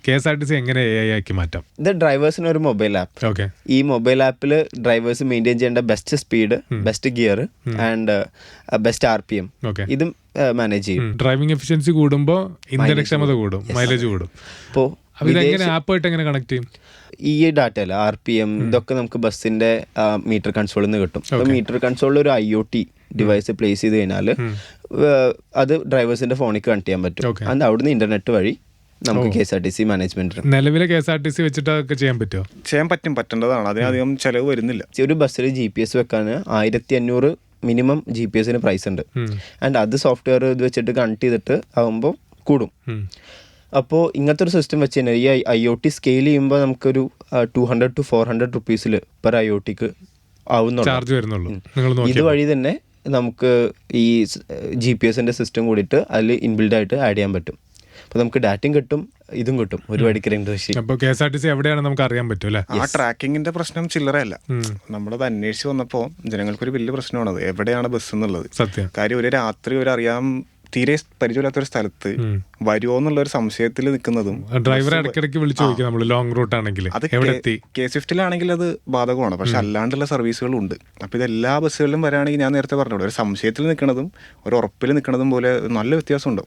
KSRTC എങ്ങനെ AI ആക്കി മാറ്റാം? ഇത് ഡ്രൈവേഴ്സിന് ഒരു മൊബൈൽ ആപ്പ്. ഓക്കെ. ഈ മൊബൈൽ ആപ്പിൽ ഡ്രൈവേഴ്സ് മെയിൻറ്റെയിൻ ചെയ്യേണ്ട best speed, best gear and best RPM ഇതും മാനേജ് ചെയ്യും. ഡ്രൈവിംഗ് എഫിഷ്യൻസി കൂടുമ്പോൾ ഇന്ധനക്ഷമത കൂടും, മൈലേജ് കൂടും. അപ്പോൾ ഇതെങ്ങനെ ആപ്പായിട്ട് എങ്ങനെ കണക്ട് ചെയ്യും? ഈ ഡാറ്റ അല്ല, RPM ഇതൊക്കെ നമുക്ക് ബസ്സിന്റെ മീറ്റർ കൺസോളിൽ നിന്ന് കിട്ടും. അപ്പോൾ മീറ്റർ കൺസോളിൽ ഒരു IoT ഡിവൈസ് പ്ലേസ് ചെയ്ത് കഴിഞ്ഞാൽ അത് ഡ്രൈവേഴ്സിന്റെ ഫോണിൽ കണക്ട് ചെയ്യാൻ പറ്റും. അത് അവിടുന്ന് ഇന്റർനെറ്റ് വഴി നമുക്ക് KSRTC മാനേജ്മെന്റ്. നിലവിലെ KSRTC വെച്ചിട്ട് അതൊക്കെ ചെയ്യാൻ പറ്റുമോ? ചെയ്യാൻ പറ്റേണ്ടതാണ്. അതിനധികം ചെലവ് വരുന്നില്ല. ഒരു ബസ്സിൽ GPS വെക്കാൻ 1500 മിനിമം GPS പ്രൈസ് ഉണ്ട്. ആൻഡ് അത് സോഫ്റ്റ്വെയർ ഇത് വെച്ചിട്ട് കണക്ട് ചെയ്തിട്ട് ആകുമ്പോൾ കൂടും. അപ്പോൾ ഇങ്ങനത്തെ ഒരു സിസ്റ്റം വെച്ച് കഴിഞ്ഞാൽ ഈ IoT സ്കെയിൽ ചെയ്യുമ്പോൾ നമുക്കൊരു 200 to 400 rupees പെർ IoTക്ക് ആവുന്നുള്ളൂ. ഇതുവഴി തന്നെ നമുക്ക് ഈ GPS സിസ്റ്റം കൂടിയിട്ട് അതിൽ ഇൻബിൽഡ് ആയിട്ട് ആഡ് ചെയ്യാൻ പറ്റും. അപ്പോൾ നമുക്ക് ഡാറ്റയും കിട്ടും, ഇതും കിട്ടും. ഒരു വഴിക്ക് അപ്പോൾ KSRTC എവിടെയാണ് നമുക്ക് അറിയാൻ പറ്റും അല്ലേ? ആ ട്രാക്കിങ്ങിന്റെ പ്രശ്നം ചില്ലറയല്ല. നമ്മളത് അന്വേഷിച്ച് വന്നപ്പോൾ ജനങ്ങൾക്കൊരു വലിയ പ്രശ്നമാണത്, എവിടെയാണ് ബസ് എന്നുള്ളത്. സത്യം. കാര്യം ഒരു രാത്രി അറിയാൻ തീരെ പരിചയമില്ലാത്തൊരു സ്ഥലത്ത് വരുമോ എന്നുള്ളൊരു സംശയത്തിൽ നിൽക്കുന്നതും ഡ്രൈവറെ ഇടയ്ക്കിടയ്ക്ക് വിളിച്ചു ചോദിക്കും നമ്മൾ ലോങ് റൂട്ട് ആണെങ്കിൽ. അത് K-Swiftലാണെങ്കിൽ അത് ബാധകമാണ്, പക്ഷെ അല്ലാണ്ടുള്ള സർവീസുകളും ഉണ്ട്. അപ്പോൾ ഇത് എല്ലാ ബസ്സുകളിലും വരാണെങ്കിൽ ഞാൻ നേരത്തെ പറഞ്ഞോളൂ, ഒരു സംശയത്തിൽ നിൽക്കുന്നതും ഒരു ഉറപ്പിൽ നിൽക്കുന്നതും പോലെ നല്ല വ്യത്യാസമുണ്ട്.